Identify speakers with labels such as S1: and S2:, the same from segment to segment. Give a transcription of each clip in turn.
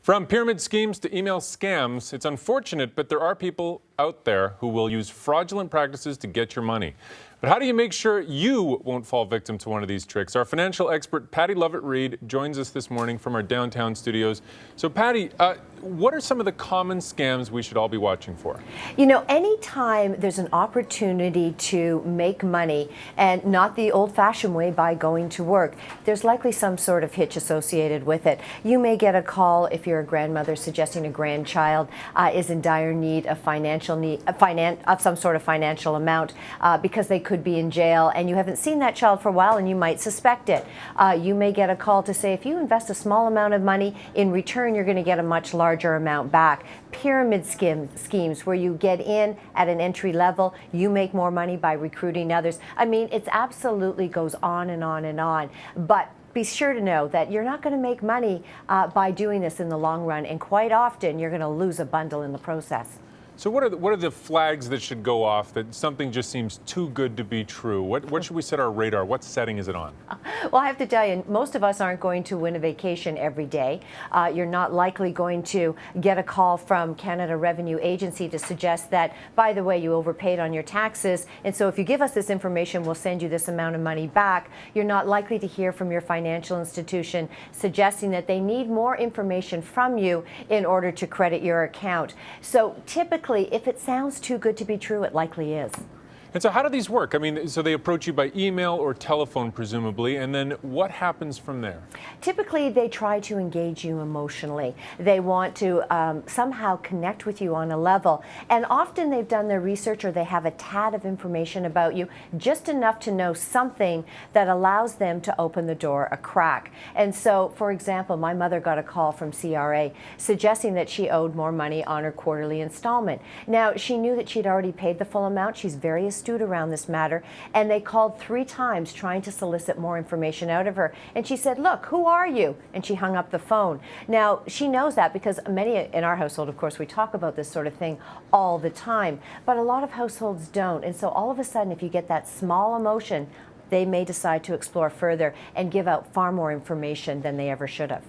S1: From pyramid schemes to email scams, it's unfortunate, but there are people out there who will use fraudulent practices to get your money. But how do you make sure you won't fall victim to one of these tricks? Our financial expert, Pattie Lovett Reid, joins us this morning from our downtown studios. So, Pattie, what are some of the common scams we should all be watching for?
S2: You know, anytime there's an opportunity to make money, and not the old-fashioned way by going to work, there's likely some sort of hitch associated with it. You may get a call if you're a grandmother suggesting a grandchild is in dire need of some sort of financial amount because they could be in jail, and you haven't seen that child for a while, and you might suspect it. You may get a call to say if you invest a small amount of money, in return you're going to get a much larger amount back. Pyramid schemes where you get in at an entry level, you make more money by recruiting others. I mean, it absolutely goes on and on and on. But be sure to know that you're not going to make money by doing this in the long run, and quite often you're going to lose a bundle in the process.
S1: So what are the flags that should go off that something just seems too good to be true? What should we set our radar? What setting is it on?
S2: Well, I have to tell you, most of us aren't going to win a vacation every day. You're not likely going to get a call from Canada Revenue Agency to suggest that, by the way, you overpaid on your taxes, and so if you give us this information, we'll send you this amount of money back. You're not likely to hear from your financial institution suggesting that they need more information from you in order to credit your account. So typically, if it sounds too good to be true, it likely is.
S1: And so how do these work? I mean, so they approach you by email or telephone, presumably, and then what happens from there?
S2: Typically, they try to engage you emotionally. They want to somehow connect with you on a level. And often they've done their research, or they have a tad of information about you, just enough to know something that allows them to open the door a crack. And so, for example, my mother got a call from CRA suggesting that she owed more money on her quarterly installment. Now, she knew that she'd already paid the full amount. She's very astute around this matter, and they called 3 times trying to solicit more information out of her. And she said, "Look, who are you?" And she hung up the phone. Now, she knows that because many in our household, of course, we talk about this sort of thing all the time, but a lot of households don't. And so all of a sudden, if you get that small emotion, they may decide to explore further and give out far more information than they ever should have.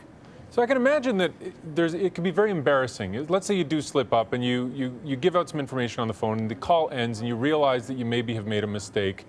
S1: So I can imagine that it can be very embarrassing. Let's say you do slip up and you give out some information on the phone, and the call ends and you realize that you maybe have made a mistake.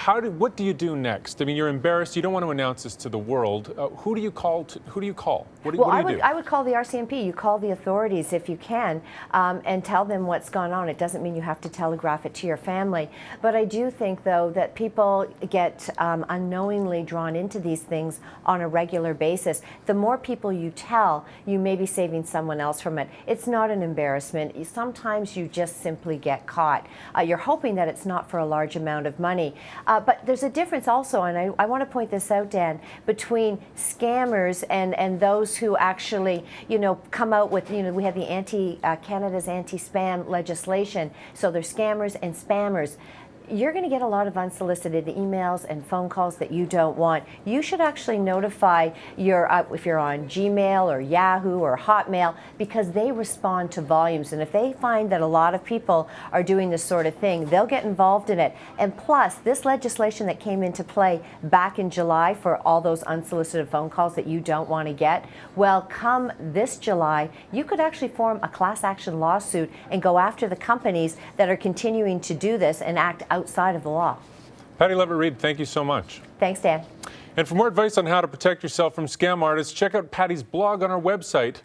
S1: What do you do next? I mean, you're embarrassed. You don't want to announce this to the world. Who do you call? What do you do?
S2: I would call the RCMP. You call the authorities if you can, and tell them what's gone on. It doesn't mean you have to telegraph it to your family. But I do think, though, that people get unknowingly drawn into these things on a regular basis. The more people you tell, you may be saving someone else from it. It's not an embarrassment. Sometimes you just simply get caught. You're hoping that it's not for a large amount of money. But there's a difference also, and I want to point this out, Dan, between scammers and those who actually, come out with, we have the Canada's anti-spam legislation. So there's scammers and spammers. You're going to get a lot of unsolicited emails and phone calls that you don't want. You should actually notify if you're on Gmail or Yahoo or Hotmail, because they respond to volumes. And if they find that a lot of people are doing this sort of thing, they'll get involved in it. And plus, this legislation that came into play back in July for all those unsolicited phone calls that you don't want to get, well, come this July, you could actually form a class action lawsuit and go after the companies that are continuing to do this and act outside of the law.
S1: Pattie Lovett Reid, thank you so much.
S2: Thanks, Dan.
S1: And for more advice on how to protect yourself from scam artists, check out Pattie's blog on our website.